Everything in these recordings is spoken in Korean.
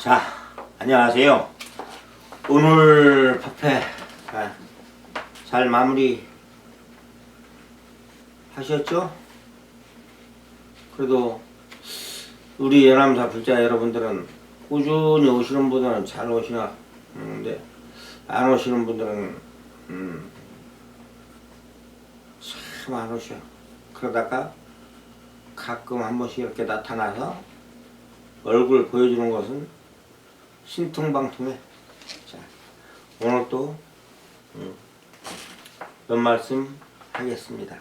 자, 안녕하세요. 오늘 파페 잘 마무리 하셨죠? 그래도 우리 연암사 불자 여러분들은 꾸준히 오시는 분들은 잘 오시나 근데 안 오시는 분들은 참 안 오셔. 그러다가 가끔 한 번씩 이렇게 나타나서 얼굴 보여주는 것은 신통방통해. 자, 오늘 또 연말씀 하겠습니다.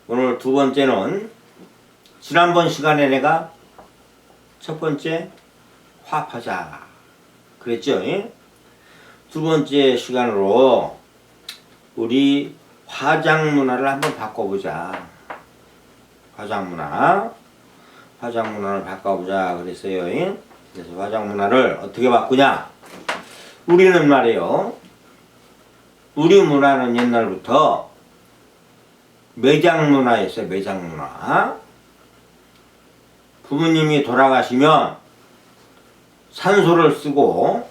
오늘 두 번째는 지난번 시간에 내가 첫 번째 화합하자 그랬죠? 두 번째 시간으로 우리 화장 문화를 한번 바꿔보자. 화장 문화를 바꿔보자 그랬어요. 그래서 화장 문화를 어떻게 바꾸냐? 우리는 말이에요. 우리 문화는 옛날부터 매장 문화였어요. 매장 문화. 부모님이 돌아가시면 산소를 쓰고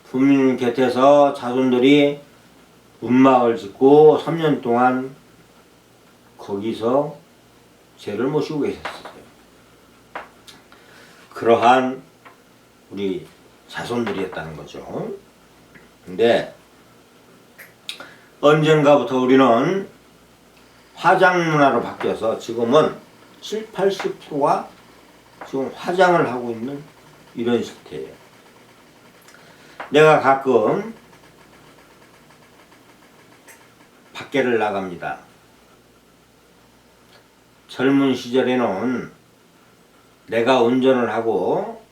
부모님 곁에서 자손들이 운막을 짓고 3년 동안 거기서 죄를 모시고 계셨어요. 그러한 우리 자손들이었다는 거죠. 근데 언젠가부터 우리는 화장 문화로 바뀌어서 지금은 7, 80%가 지금 화장을 하고 있는 이런 시대예요. 내가 가끔 밖에를 나갑니다. 젊은 시절에는 내가 운전을 하고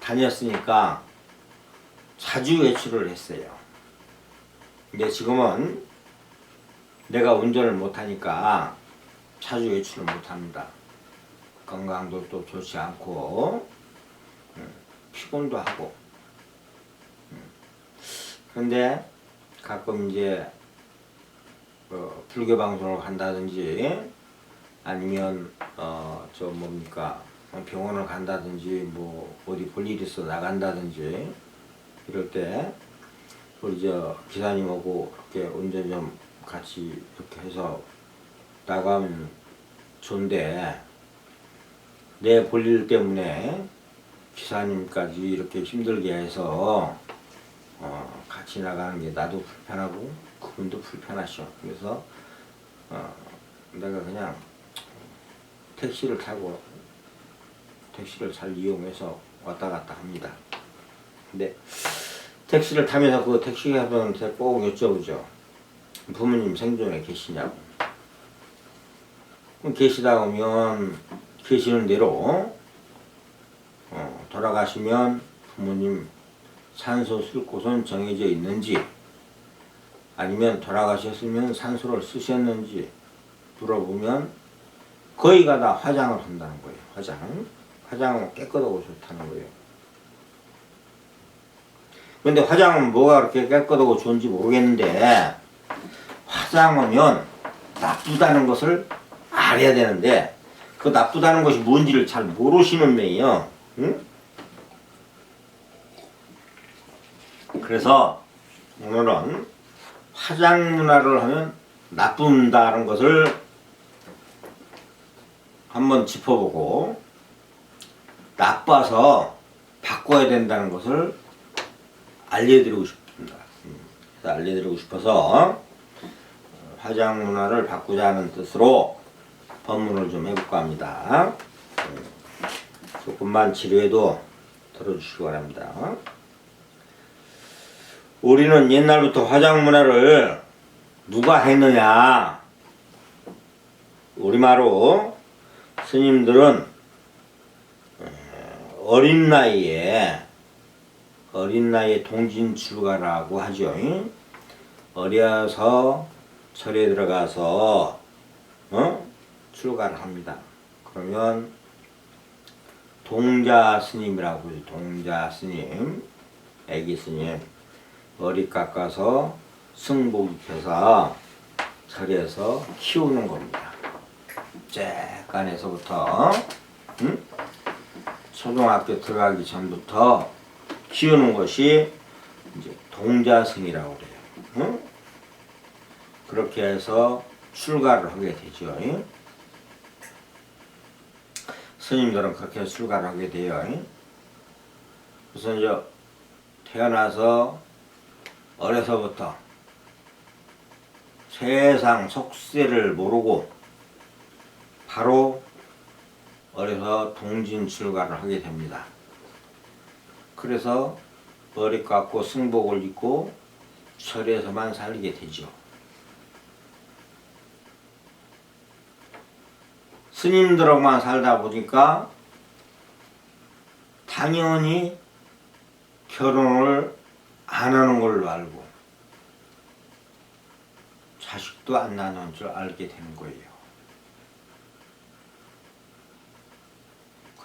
다녔으니까 자주 외출을 했어요. 근데 지금은 내가 운전을 못하니까 자주 외출을 못합니다. 건강도 또 좋지 않고 피곤도 하고. 그런데 가끔 이제 불교 방송을 간다든지 아니면 저 뭡니까 병원을 간다든지 뭐 어디 볼 일 있어 나간다든지 이럴 때 우리 저 기사님하고 이렇게 운전 좀 같이 이렇게 해서 나가면 좋은데 내 볼 일 때문에 기사님까지 이렇게 힘들게 해서 같이 나가는 게 나도 불편하고 그분도 불편하셔. 그래서 내가 그냥 택시를 타고 택시를 잘 이용해서 왔다 갔다 합니다. 근데 택시를 타면서 그 택시기사분한테 꼭 여쭤보죠. 부모님 생존에 계시냐고. 그럼 계시다 보면 계시는 대로 돌아가시면 부모님 산소 쓸 곳은 정해져 있는지 아니면 돌아가셨으면 산소를 쓰셨는지 물어보면 거의가 다 화장을 한다는 거예요. 화장은 깨끗하고 좋다는 거예요. 근데 화장은 뭐가 그렇게 깨끗하고 좋은지 모르겠는데 화장하면 나쁘다는 것을 알아야 되는데 그 나쁘다는 것이 뭔지를 잘 모르시는 메이요. 응? 그래서 오늘은 화장 문화를 하면 나쁜다는 것을 한번 짚어보고 나빠서 바꿔야 된다는 것을 알려드리고 싶습니다. 그래서 알려드리고 싶어서 화장 문화를 바꾸자는 뜻으로 법문을 좀 해볼까 합니다. 조금만 지루해도 들어주시기 바랍니다. 우리는 옛날부터 화장 문화를 누가 했느냐? 우리말로 스님들은 어린 나이에 동진출가라고 하죠. 어려서 절에 들어가서 출가를 합니다. 그러면 동자 스님이라고 해요. 동자 스님, 애기 스님 머리 깎아서 승복 입혀서 절에서 키우는 겁니다. 쬐깐에서부터 초등학교 들어가기 전부터 키우는 것이 이제 동자승이라고 그래요. 응? 그렇게 해서 출가를 하게 되죠. 응? 스님들은 그렇게 출가를 하게 돼요. 응? 그래서 이제 태어나서 어려서부터 세상 속세를 모르고 바로 어려서 동진 출가를 하게 됩니다. 그래서 머리 깎고 승복을 입고 절에서만 살게 되죠. 스님들하고만 살다 보니까 당연히 결혼을 안 하는 걸로 알고 자식도 안 낳는 줄 알게 되는 거예요.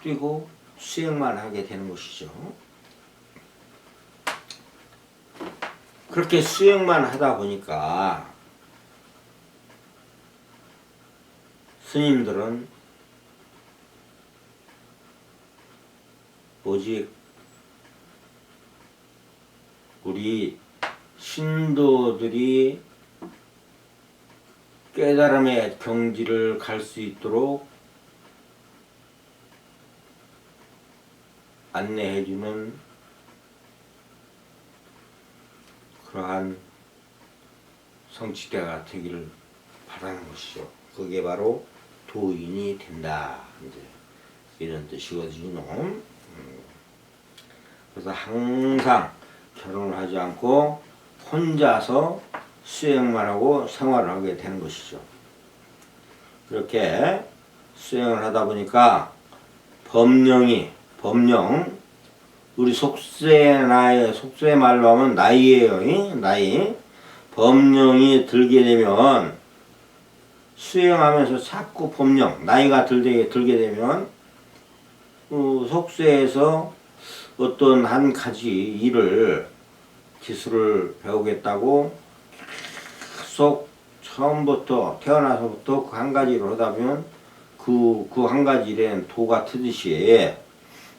그리고 수행만 하게 되는 것이죠. 그렇게 수행만 하다 보니까 스님들은 오직 우리 신도들이 깨달음의 경지를 갈 수 있도록 안내해주는 그러한 성취대가 되기를 바라는 것이죠. 그게 바로 도인이 된다. 이제 이런 뜻이거든요. 그래서 항상 결혼을 하지 않고 혼자서 수행만 하고 생활을 하게 되는 것이죠. 그렇게 수행을 하다 보니까 법령, 우리 속세 말로 하면 나이예요. 나이. 법령이 들게 되면 수행하면서 자꾸 법령, 나이가 들게 되면 속세에서 어떤 한 가지 일을 기술을 배우겠다고 계속 처음부터 태어나서부터 그 한 가지를 하다 보면 그 한 가지 일엔 도가 트듯이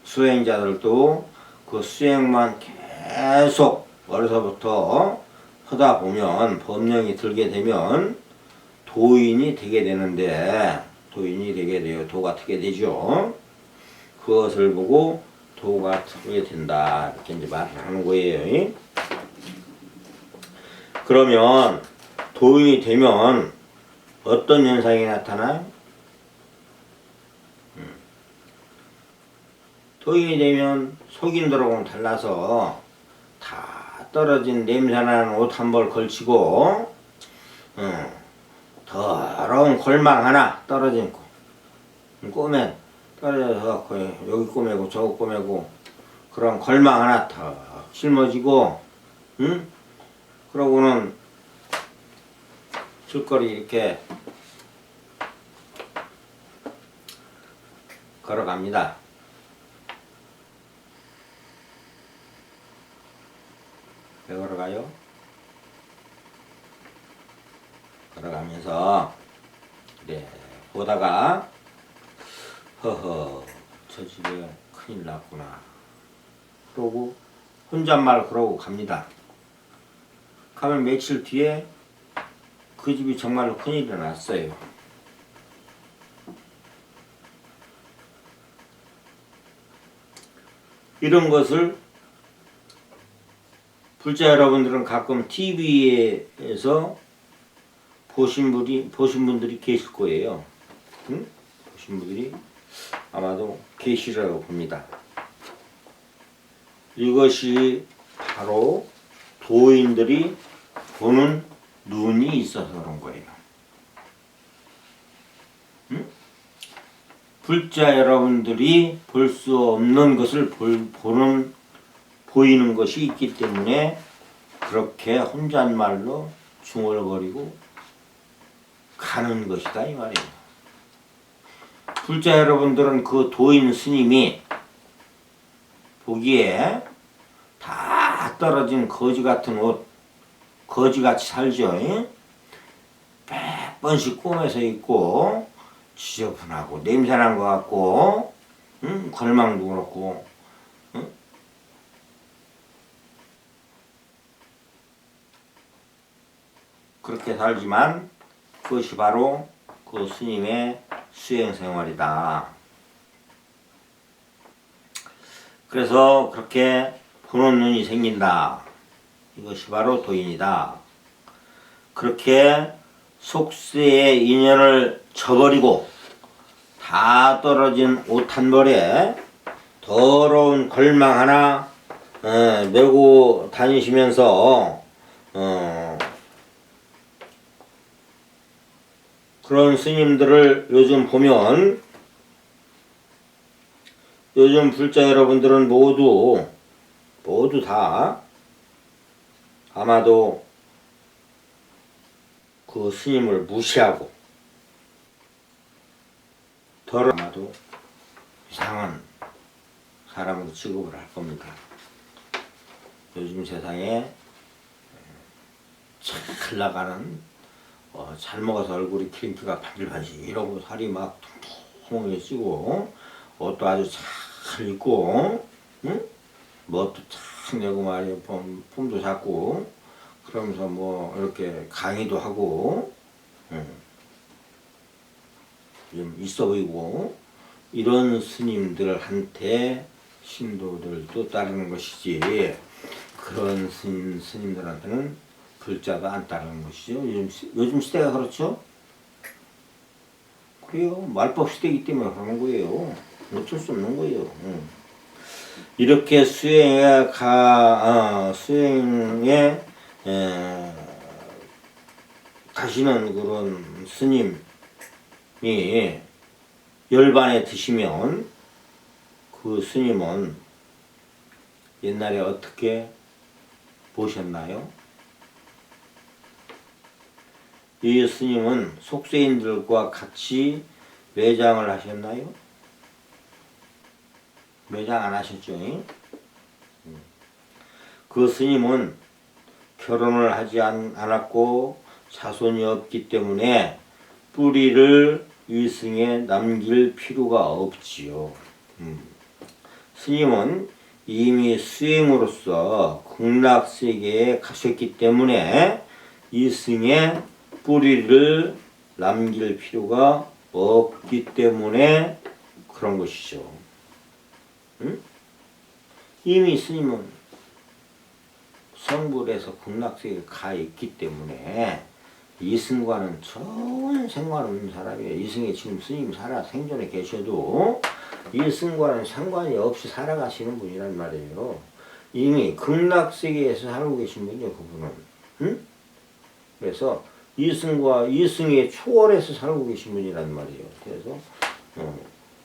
수행자들도 그 수행만 계속 어려서부터 하다 보면 법령이 들게 되면 도인이 되게 되는데 도인이 되게 돼요. 도가 트게 되죠. 그것을 보고 도가 트게 된다 이렇게 이제 말을 하는 거예요. 그러면 도인이 되면 어떤 현상이 나타나요? 도인이 되면 속인들하고는 달라서 다 떨어진 냄새나는 옷 한 벌 걸치고 더러운 골망 하나 떨어진 꼬맨 떨어져서 여기 꼬매고 저거 꼬매고 그런 골망 하나 탁 짊어지고 그러고는 길거리 이렇게 걸어갑니다. 왜 걸어가요? 걸어가면서 그래 보다가 허허 저 집에 큰일 났구나 그러고 혼잣말 그러고 갑니다. 가면 며칠 뒤에 그 집이 정말로 큰일이 났어요. 이런 것을 불자 여러분들은 가끔 TV에서 보신 분들이 계실 거예요. 응? 보신 분들이 아마도 계시라고 봅니다. 이것이 바로 도인들이 보는 눈이 있어서 그런 거예요. 응? 불자 여러분들이 볼 수 없는 것을 보이는 것이 있기 때문에 그렇게 혼잣말로 중얼거리고 가는 것이다 이 말이에요. 불자 여러분들은 그 도인 스님이 보기에 다 떨어진 거지 같은 옷 거지같이 살죠. 100번씩 꿈에서 입고 지저분하고 냄새난 것 같고 걸망도 그렇고, 응? 그렇게 살지만 그것이 바로 그 스님의 수행 생활이다. 그래서 그렇게 보는 눈이 생긴다. 이것이 바로 도인이다. 그렇게 속세의 인연을 저버리고 다 떨어진 옷 한 벌에 더러운 걸망 하나 메고 다니시면서 그런 스님들을 요즘 보면, 요즘 불자 여러분들은 모두 다 아마도 그 스님을 무시하고 아마도 이상한 사람으로 취급을 할 겁니다. 요즘 세상에 잘 나가는 잘 먹어서 얼굴이 기름기가 반질반질 이러고 살이 막 통통하게 찌고 옷도 아주 잘 입고, 응? 멋도 착 내고 말이야, 폼도 잡고 그러면서 뭐 이렇게 강의도 하고, 좀 있어 보이고, 이런 스님들한테 신도들도 따르는 것이지, 그런 스님들한테는 불자도 안 따르는 것이죠. 요즘 시대가 그렇죠? 그래요. 말법 시대이기 때문에 그러는 거예요. 어쩔 수 없는 거예요. 이렇게 수행에 가시는 그런 스님이 열반에 드시면 그 스님은 옛날에 어떻게 보셨나요? 이 스님은 속세인들과 같이 매장을 하셨나요? 매장 안 하셨죠? 그 스님은 결혼을 하지 않았고 자손이 없기 때문에 뿌리를 이승에 남길 필요가 없지요. 스님은 이미 수행으로서 극락세계에 가셨기 때문에 이승에 뿌리를 남길 필요가 없기 때문에 그런 것이죠. 이미 스님은 성불에서 극락세계에 가 있기 때문에 이승과는 전혀 상관없는 사람이에요. 이승에 지금 스님 생존에 계셔도 이승과는 상관이 없이 살아가시는 분이란 말이에요. 이미 극락세계에서 살고 계신 분이에요, 그분은. 응? 그래서 이승에 초월해서 살고 계신 분이란 말이에요. 그래서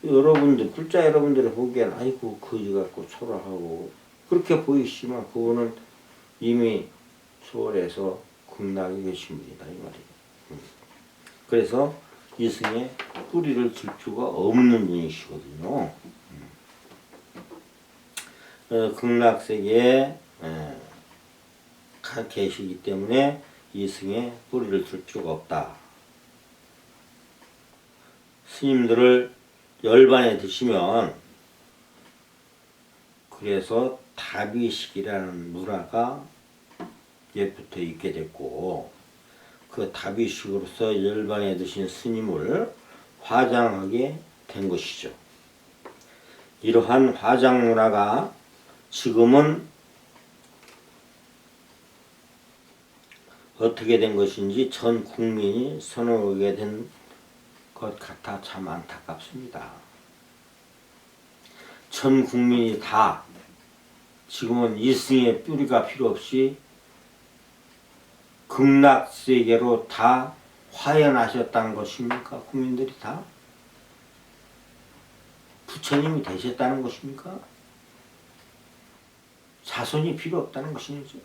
여러분들, 불자 여러분들이 보기엔 아이고 거지 같고 초라하고 그렇게 보이시지만 그분은 이미 초월해서 극락에 계신 분이다 이 말이에요. 그래서 이승에 뿌리를 줄 필요가 없는 분이시거든요. 극락세계에 계시기 때문에 이승에 뿌리를 줄 필요가 없다. 스님들을 열반에 드시면 그래서 다비식이라는 문화가 옛부터 있게 됐고, 그 다비식으로서 열반에 드신 스님을 화장하게 된 것이죠. 이러한 화장 문화가 지금은 어떻게 된 것인지 전 국민이 선호하게 된 것 같아 참 안타깝습니다. 전 국민이 다 지금은 이승의 뿌리가 필요 없이 극락세계로 다 화연하셨다는 것입니까? 국민들이 다? 부처님이 되셨다는 것입니까? 자손이 필요 없다는 것이죠.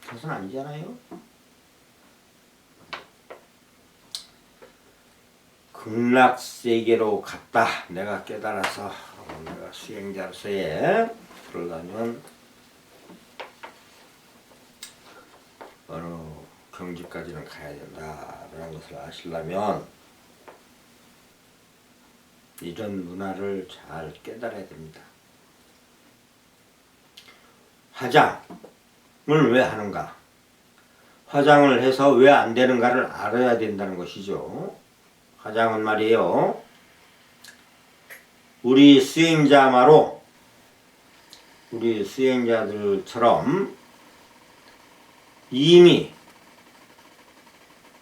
그것은 아니잖아요. 극락세계로 갔다. 내가 깨달아서 내가 수행자로서의 그러려면 어느 경지까지는 가야 된다라는 것을 아시려면 이런 문화를 잘 깨달아야 됩니다. 화장을 왜 하는가? 화장을 해서 왜 안 되는가를 알아야 된다는 것이죠. 화장은 말이에요. 우리 수행자들처럼 이미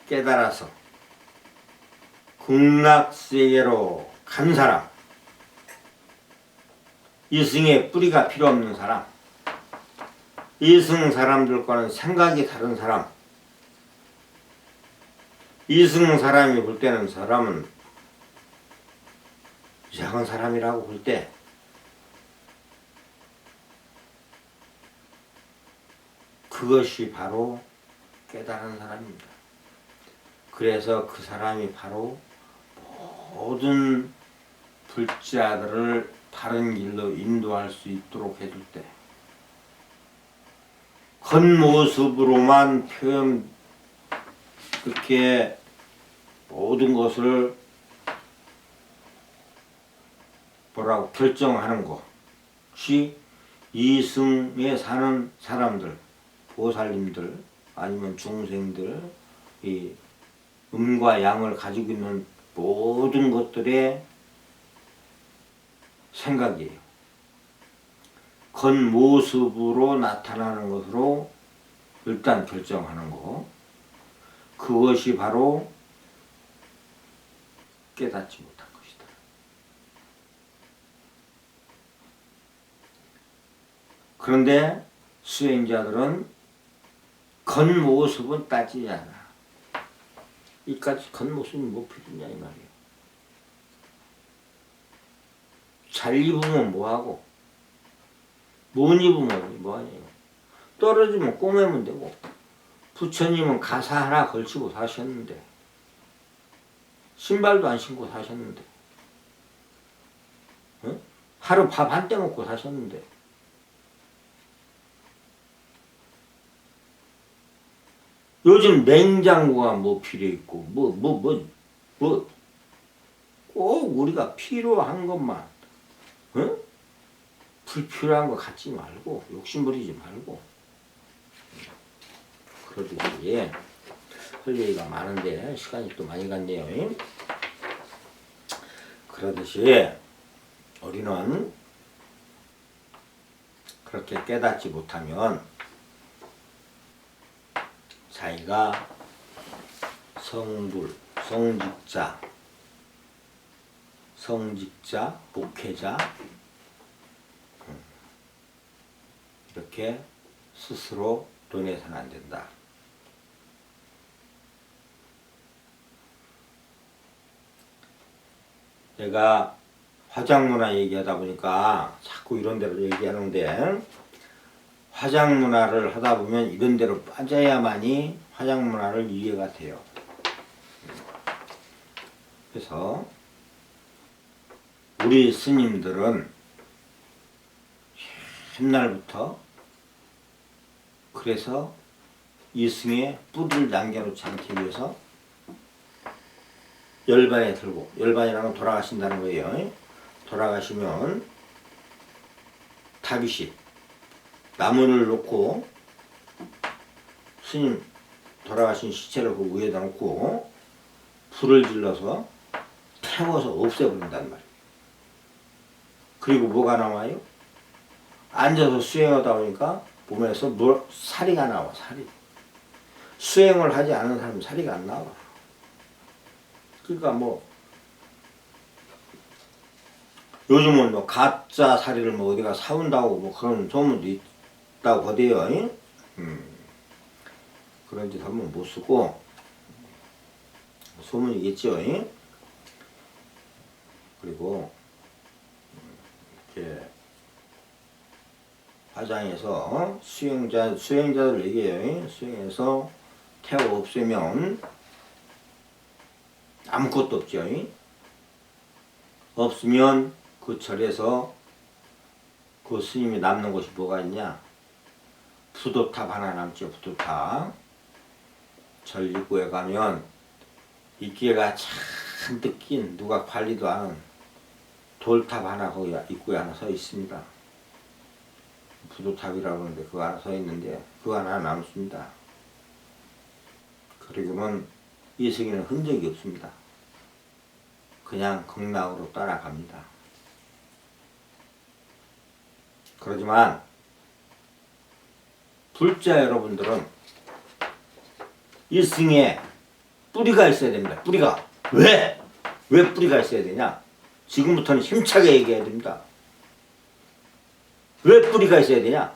깨달아서 극락세계로 간 사람, 이승의 뿌리가 필요 없는 사람, 이승 사람들과는 생각이 다른 사람, 이승 사람이 볼 때는 사람은 이상한 사람이라고 볼 때 그것이 바로 깨달은 사람입니다. 그래서 그 사람이 바로 모든 불자들을 바른 길로 인도할 수 있도록 해줄 때 겉모습으로만 그렇게 모든 것을 뭐라고 결정하는 것이 이승에 사는 사람들, 보살님들 아니면 중생들, 이 음과 양을 가지고 있는 모든 것들의 생각이에요. 겉모습으로 나타나는 것으로 일단 결정하는 거, 그것이 바로 깨닫지 못한 것이다. 그런데 수행자들은 겉모습은 따지지 않아. 이까지 겉모습이 뭐 필요냐 이 말이에요. 잘 입으면 뭐하고 못 입으면 뭐하냐고. 떨어지면 꼬매면 되고 부처님은 가사 하나 걸치고 사셨는데 신발도 안 신고 사셨는데 어? 하루 밥 한 때 먹고 사셨는데 요즘 냉장고가 뭐 필요 있고 꼭 우리가 필요한 것만 어? 불필요한 거 갖지 말고 욕심부리지 말고 그러듯이 할 얘기가 많은데 시간이 또 많이 갔네요. 그러듯이 우리는 그렇게 깨닫지 못하면 자기가 성불, 성직자, 목회자 이렇게 스스로 논해서는 안 된다. 내가 화장문화 얘기하다 보니까 자꾸 이런 데로 얘기하는데 화장문화를 하다 보면 이런 데로 빠져야만이 화장문화를 이해가 돼요. 그래서 우리 스님들은 옛날부터 그래서 이승에 뿌리를 남겨놓지 않기 위해서 열반에 들고, 열반이라는 건 돌아가신다는 거예요. 돌아가시면 타비시 나무를 놓고 스님 돌아가신 시체를 그 위에다 놓고 불을 질러서 태워서 없애버린단 말이에요. 그리고 뭐가 나와요? 앉아서 수행하다 보니까 몸에서 사리가 나와. 사리. 수행을 하지 않은 사람은 사리가 안 나와. 그러니까 뭐 요즘은 뭐 가짜 사리를 뭐 어디가 사온다고 뭐 그런 소문도 있다고 하대요. 그런 짓 하면 못 쓰고 소문이겠죠. 그리고 이렇게 화장해서 수행자들 얘기해요. 수행해서 태워 없애면 아무것도 없죠. 없으면 그 절에서 그 스님이 남는 것이 뭐가 있냐? 부도탑 하나 남죠. 부도탑. 절 입구에 가면 이끼가 잔뜩 낀 누가 관리도 안 한 돌탑 하나 거기 입구에 하나 서 있습니다. 부도탑이라고 하는데 그거 하나 서 있는데 그거 하나 남습니다. 그리고는 이승이는 흔적이 없습니다. 그냥 극락으로 따라갑니다. 그렇지만 불자 여러분들은 일승에 뿌리가 있어야 됩니다. 뿌리가. 왜? 왜 뿌리가 있어야 되냐? 지금부터는 힘차게 얘기해야 됩니다. 왜 뿌리가 있어야 되냐?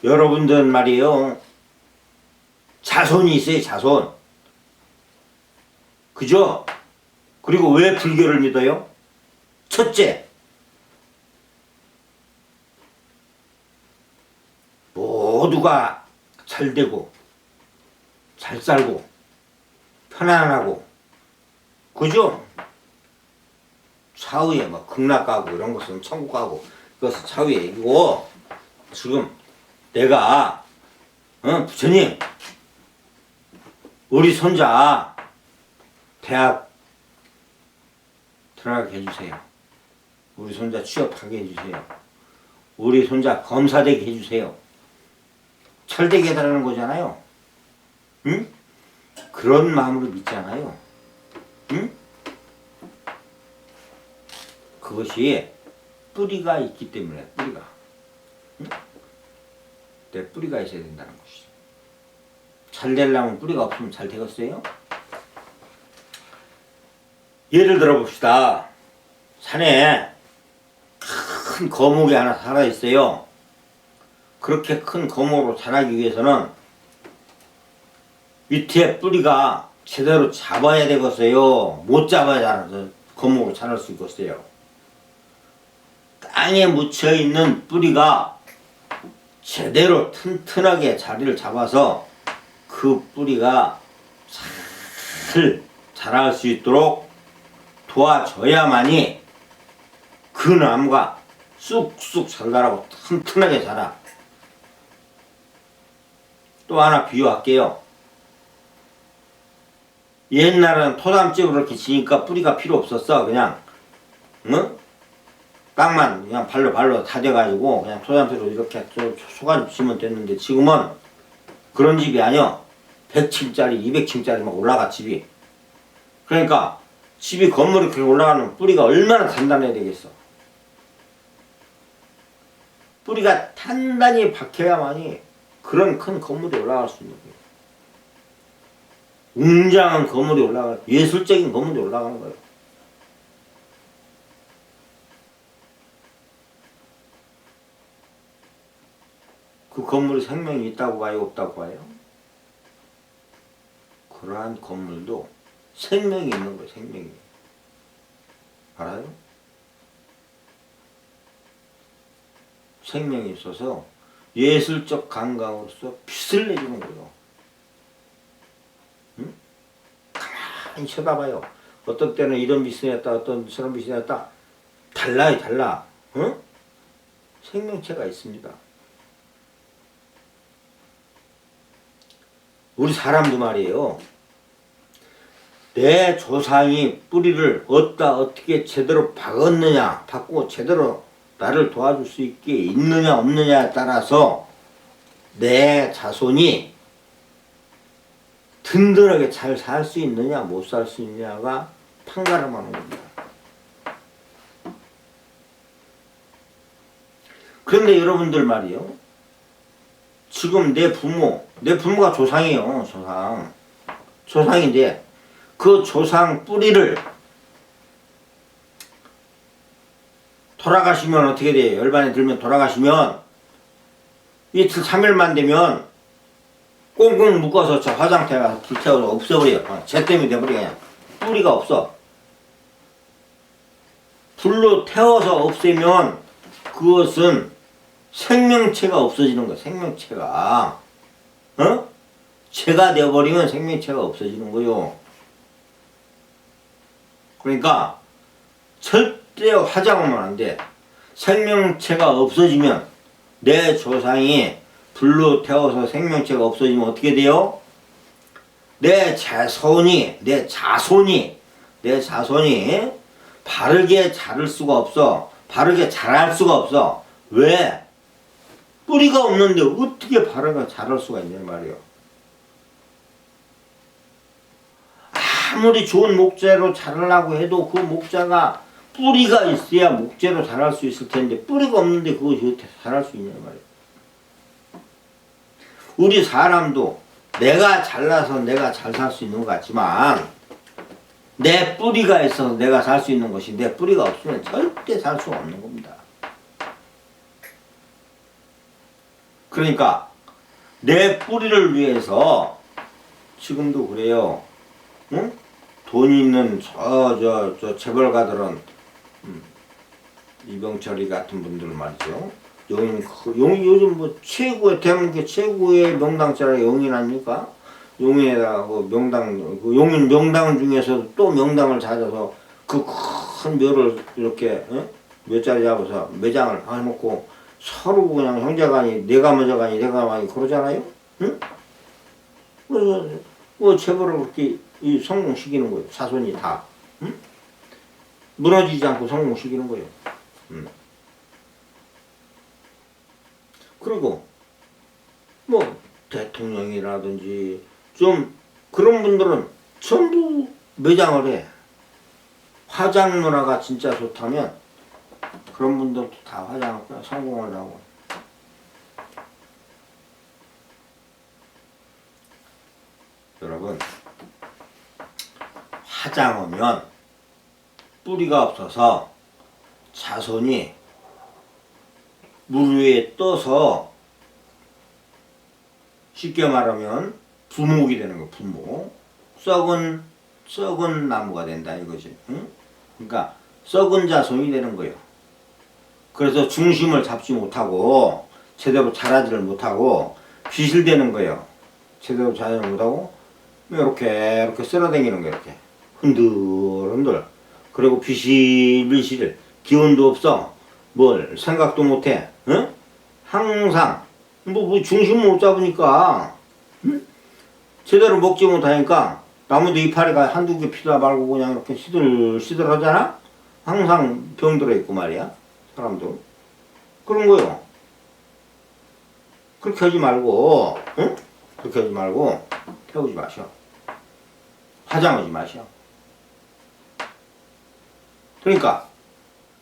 여러분들은 말이에요. 자손이 있어요. 자손. 그죠? 그리고 왜 불교를 믿어요? 첫째, 모두가 잘 되고 잘 살고 편안하고 그죠? 차후에 뭐 극락 가고 이런 것은 천국 가고 그것은 차후의 얘기고 지금 내가 부처님 우리 손자 대학 들어가게 해주세요. 우리 손자 취업하게 해주세요. 우리 손자 검사되게 해주세요. 철되게 해달라는 거잖아요. 응? 그런 마음으로 믿잖아요. 응? 그것이 뿌리가 있기 때문에 뿌리가. 응? 내 뿌리가 있어야 된다는 것이죠. 잘 되려면 뿌리가 없으면 잘 되겠어요? 예를 들어 봅시다. 산에 큰 거목이 하나 살아있어요. 그렇게 큰 거목으로 자라기 위해서는 밑에 뿌리가 제대로 잡아야 되겠어요. 못 잡아야 거목으로 자랄 수 있겠어요. 땅에 묻혀있는 뿌리가 제대로 튼튼하게 자리를 잡아서 그 뿌리가 잘 자랄 수 있도록 도와줘야만이 그 나무가 쑥쑥 자라고 튼튼하게 자라. 또 하나 비유할게요. 옛날에는 토담집으로 이렇게 지니까 뿌리가 필요 없었어. 그냥 응? 땅만 그냥 발로 다져가지고 그냥 토담집으로 이렇게 소가지 지면 됐는데 지금은 그런 집이 아니야. 100층짜리 200층짜리 막 올라가 집이. 그러니까 집이 건물이 그렇게 올라가는 뿌리가 얼마나 단단해야 되겠어. 뿌리가 단단히 박혀야만이 그런 큰 건물이 올라갈 수 있는 거예요. 웅장한 건물이 올라가, 예술적인 건물이 올라가는 거예요. 그 건물에 생명이 있다고 봐요, 없다고 봐요? 그러한 건물도 생명이 있는 거예요, 생명이. 알아요? 생명이 있어서 예술적 감각으로서 빛을 내주는 거예요. 응? 가만히 쳐다봐요. 어떤 때는 이런 빛이 났다, 어떤 저런 빛이 났다. 달라요, 달라. 응? 생명체가 있습니다. 우리 사람도 말이에요. 내 조상이 뿌리를 어디다 어떻게 제대로 박았느냐, 박고 제대로 나를 도와줄 수 있게 있느냐 없느냐에 따라서 내 자손이 든든하게 잘 살 수 있느냐 못 살 수 있느냐가 판가름하는 겁니다. 그런데 여러분들 말이요. 지금 내 부모가 조상이에요. 조상인데 그 조상 뿌리를 돌아가시면 어떻게 돼요? 열반에 들면 돌아가시면 이틀 3일만 되면 꽁꽁 묶어서 저 화장터에 가서 불태워서 없애버려요. 재 때문에 돼버려. 그냥 뿌리가 없어. 불로 태워서 없애면 그것은 생명체가 없어지는 거야. 생명체가 체가 되어버리면 생명체가 없어지는 거요. 그러니까 절대 화장하면 안 돼. 생명체가 없어지면 내 조상이 불로 태워서 생명체가 없어지면 어떻게 돼요? 내 자손이 바르게 자랄 수가 없어. 바르게 자랄 수가 없어. 왜? 뿌리가 없는데 어떻게 바르게 자랄 수가 있냐 말이요. 아무리 좋은 목재로 자라려고 해도 그 목재가 뿌리가 있어야 목재로 자랄 수 있을 텐데 뿌리가 없는데 그것이 어떻게 자랄 수 있냐 말이요. 우리 사람도 내가 잘나서 내가 잘 살 수 있는 것 같지만 내 뿌리가 있어서 내가 살 수 있는 것이 내 뿌리가 없으면 절대 살 수가 없는 겁니다. 그러니까 내 뿌리를 위해서 지금도 그래요. 응? 돈 있는 저 재벌가들은 이병철이 같은 분들 말이죠. 용이 요즘 뭐 최고의 대한민국 최고의 명당자라 용인 아닙니까? 용인에다가 그 명당 그 용인 명당 중에서도 또 명당을 찾아서 그 큰 묘를 이렇게 몇 자리 잡아서 매장을 해놓고 서로 그냥 형제간이 내가 먼저가니 내가 많이 그러잖아요. 응? 그래서 뭐 재벌을 그렇게 성공시키는 거예요. 자손이 다. 응? 무너지지 않고 성공시키는 거예요. 그리고 뭐 대통령이라든지 좀 그런 분들은 전부 매장을 해. 화장 문화가 진짜 좋다면 그런 분들도 다 화장을 성공을 하고. 여러분 화장하면 뿌리가 없어서 자손이 물 위에 떠서 쉽게 말하면 부목이 되는 거. 부목. 썩은 나무가 된다 이거지. 응? 그러니까 썩은 자손이 되는 거예요. 그래서 중심을 잡지 못하고 제대로 자라지를 못하고 비실대는 거예요. 제대로 자라지 못하고 이렇게 쓸어당기는 거예요. 이렇게 흔들흔들. 그리고 비실비실 기운도 없어. 뭘 생각도 못해. 응? 항상 뭐 중심 못 잡으니까 응? 제대로 먹지 못하니까 나무도 이파리가 한두 개 피다 말고 그냥 이렇게 시들 하잖아. 항상 병들어 있고 말이야. 사람도 그런 거요. 그렇게 하지 말고, 응? 그렇게 하지 말고 태우지 마셔. 화장하지 마셔. 그러니까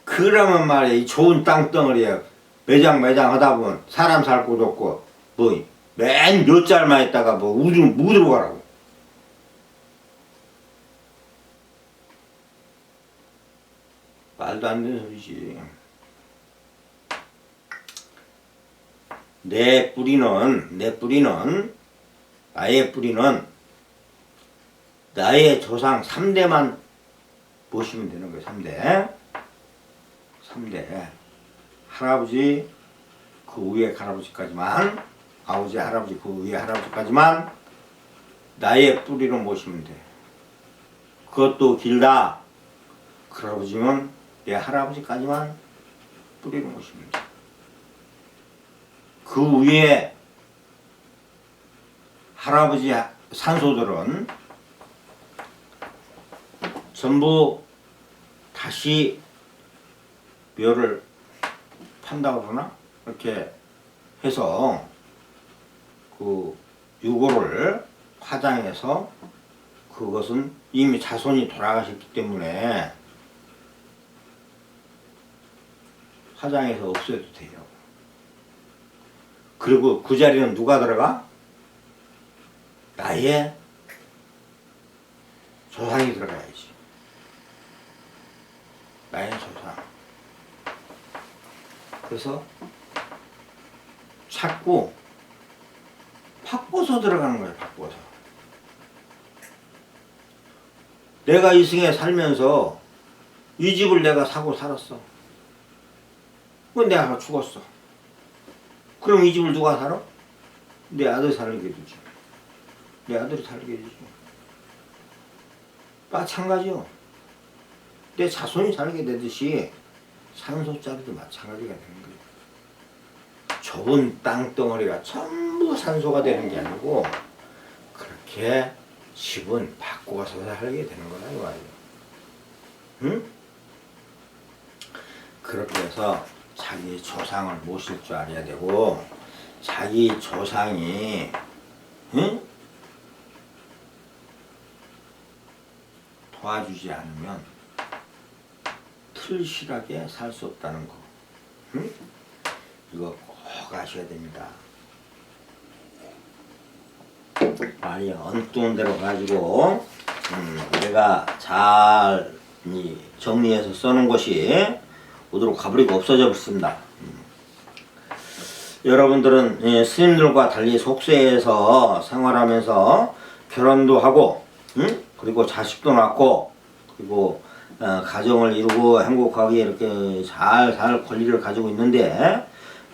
그러면 말이야 이 좋은 땅덩어리에 매장 하다 보면 사람 살 곳 없고 뭐 맨 몇 잘만 있다가 뭐 우주로 가라고. 말도 안 되는 소리지. 내 뿌리는 나의 뿌리는 나의 조상 3대만 보시면 되는 거예요. 3대 할아버지 그 위에 할아버지까지만, 아버지 할아버지 그 위에 할아버지까지만 나의 뿌리로 모시면 돼. 그것도 길다. 그 할아버지면 내 할아버지까지만 뿌리로 모시면 돼. 그 위에 할아버지 산소들은 전부 다시 묘를 판다고 그러나? 이렇게 해서 그 유골을 화장해서 그것은 이미 자손이 돌아가셨기 때문에 화장해서 없애도 돼요. 그리고 그 자리는 누가 들어가? 나의 조상이 들어가야지. 나의 조상. 그래서 자꾸 바꿔서 들어가는 거예요. 바꿔서. 내가 이 생에 살면서 이 집을 내가 사고 살았어. 그건 내가 죽었어. 그럼 이 집을 누가 살아? 내 아들이 살게 되지. 내 아들이 살게 되지. 마찬가지요. 내 자손이 살게 되듯이 산소짜리도 마찬가지가 되는 거예요. 좁은 땅덩어리가 전부 산소가 되는 게 아니고 그렇게 집은 바꿔서 살게 되는 거라 이거예요. 응? 그렇게 해서 자기 조상을 모실 줄 알아야 되고, 자기 조상이 응? 도와주지 않으면 틀실하게 살 수 없다는 거. 응? 이거 꼭 아셔야 됩니다. 말이 엉뚱한 대로 가지고 내가 잘 정리해서 써놓은 것이 오도록 가버리고 없어져 버렸습니다. 여러분들은 스님들과 달리 속세에서 생활하면서 결혼도 하고 그리고 자식도 낳고 그리고 가정을 이루고 행복하게 이렇게 잘 살 권리를 가지고 있는데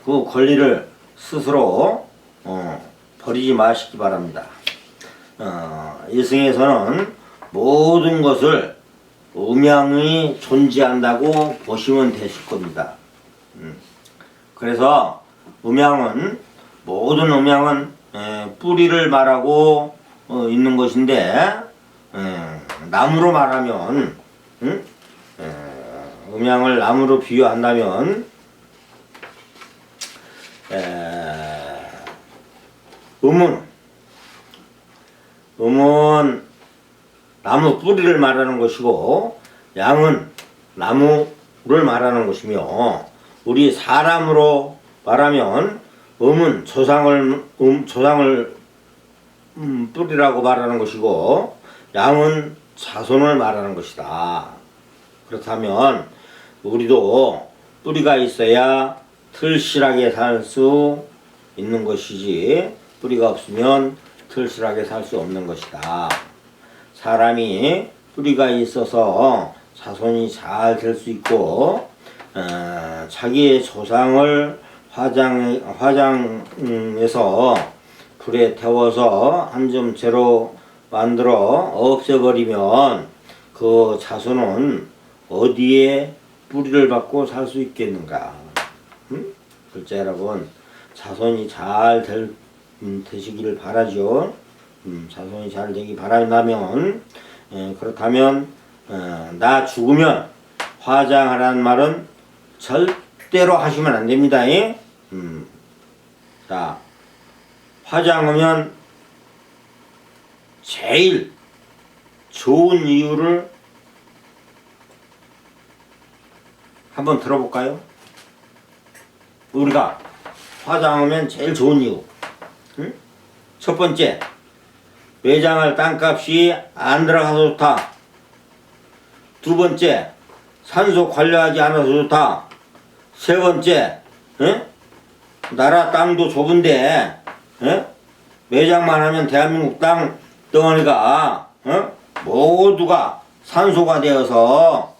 그 권리를 스스로 버리지 마시기 바랍니다. 일생에서는 모든 것을 음양이 존재한다고 보시면 되실 겁니다. 그래서 모든 음양은 뿌리를 말하고 있는 것인데 나무로 말하면 음양을 나무로 비유한다면 음은 나무 뿌리를 말하는 것이고 양은 나무를 말하는 것이며 우리 사람으로 말하면 음은 조상을 뿌리라고 말하는 것이고 양은 자손을 말하는 것이다. 그렇다면 우리도 뿌리가 있어야 틀실하게 살 수 있는 것이지 뿌리가 없으면 틀실하게 살 수 없는 것이다. 사람이 뿌리가 있어서 자손이 잘 될 수 있고 자기의 조상을 화장에서 불에 태워서 한 점째로 만들어 없애버리면 그 자손은 어디에 뿌리를 받고 살 수 있겠는가? 글자 여러분, 자손이 잘 되시기를 바라죠. 자손이 잘 되기 바란다면 그렇다면 나 죽으면 화장하라는 말은 절대로 하시면 안 됩니다. 자, 화장하면 제일 좋은 이유를 한번 들어볼까요? 우리가 화장하면 제일 좋은 이유. 첫 번째, 매장할 땅값이 안 들어가서 좋다. 두 번째, 산소 관리하지 않아서 좋다. 세 번째, 나라 땅도 좁은데 매장만 하면 대한민국 땅 덩어리가 모두가 산소가 되어서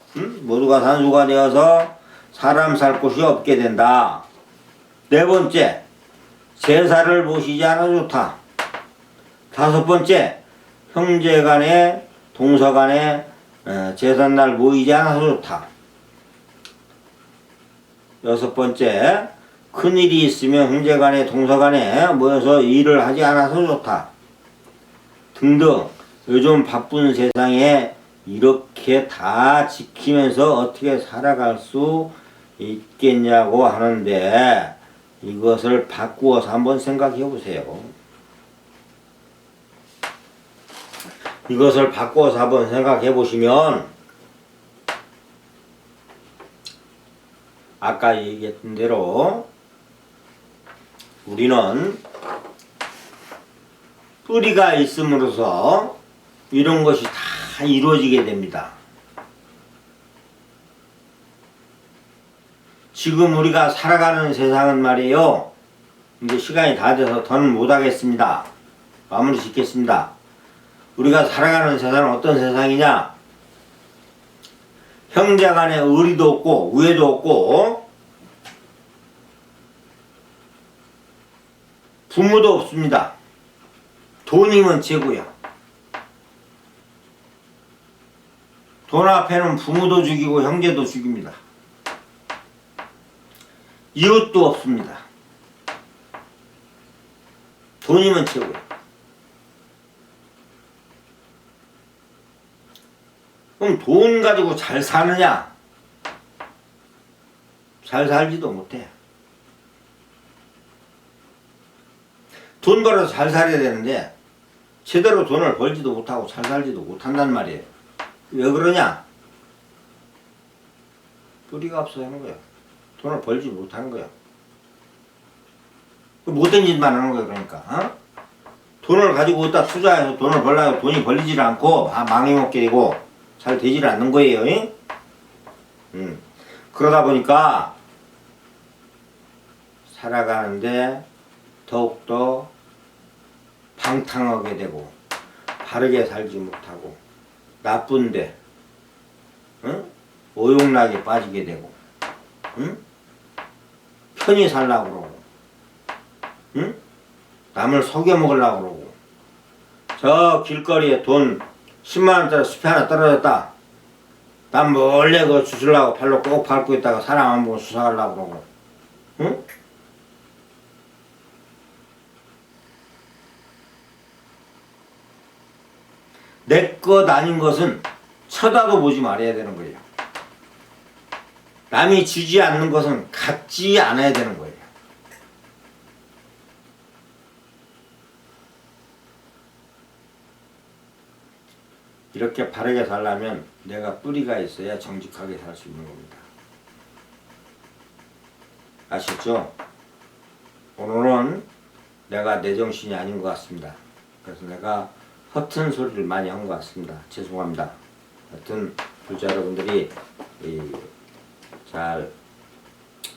사람 살 곳이 없게 된다. 네 번째, 제사를 모시지 않아 좋다. 다섯 번째, 형제간에 동서간에 제삿날 모이지 않아서 좋다. 여섯 번째, 큰일이 있으면 형제간에 동서간에 모여서 일을 하지 않아서 좋다. 등등 요즘 바쁜 세상에 이렇게 다 지키면서 어떻게 살아갈 수 있겠냐고 하는데 이것을 바꾸어서 한번 생각해 보세요. 이것을 바꾸어서 한번 생각해 보시면 아까 얘기했던 대로 우리는 뿌리가 있음으로써 이런 것이 다 이루어지게 됩니다. 지금 우리가 살아가는 세상은 말이에요. 이제 시간이 다 돼서 더는 못하겠습니다. 마무리 짓겠습니다. 우리가 살아가는 세상은 어떤 세상이냐? 형제간에 의리도 없고 우애도 없고 부모도 없습니다. 돈이면 최고야. 돈 앞에는 부모도 죽이고 형제도 죽입니다. 이웃도 없습니다. 돈이면 최고야. 그럼 돈 가지고 잘 사느냐? 잘 살지도 못해. 돈 벌어서 잘 살아야 되는데 제대로 돈을 벌지도 못하고 잘 살지도 못한단 말이에요. 왜 그러냐? 뿌리가 없어 하는 거야. 돈을 벌지 못하는 거야. 못된 짓만 하는 거야. 그러니까 어? 돈을 가지고 어디다 투자해서 돈을 벌려고 돈이 벌리질 않고 망해먹게 되고 잘 되질 않는 거예요. 그러다 보니까 살아가는데 더욱더 방탕하게 되고 바르게 살지 못하고 나쁜데 오용락에 빠지게 되고 편히 살려고 그러고 남을 속여 먹으려고 그러고 저 길거리에 돈 10만원짜리 수표 하나 떨어졌다. 난 몰래 그거 주술라고 발로 꼭 밟고 있다가 사람 안 보고 수사하려고 그러고 응? 내 것 아닌 것은 쳐다도 보지 말아야 되는 거예요. 남이 주지 않는 것은 갖지 않아야 되는 거예요. 이렇게 바르게 살려면 내가 뿌리가 있어야 정직하게 살 수 있는 겁니다. 아셨죠? 오늘은 내가 내 정신이 아닌 것 같습니다. 그래서 내가 허튼 소리를 많이 한 것 같습니다. 죄송합니다. 하여튼 불자 여러분들이 잘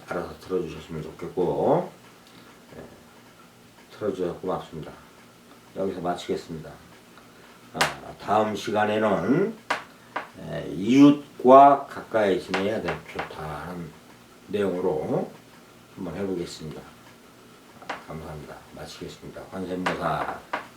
알아서 들어주셨으면 좋겠고 들어주셔서 고맙습니다. 여기서 마치겠습니다. 다음 시간에는 이웃과 가까이 지내야 될 좋다는 내용으로 한번 해보겠습니다. 감사합니다. 마치겠습니다. 관세음보살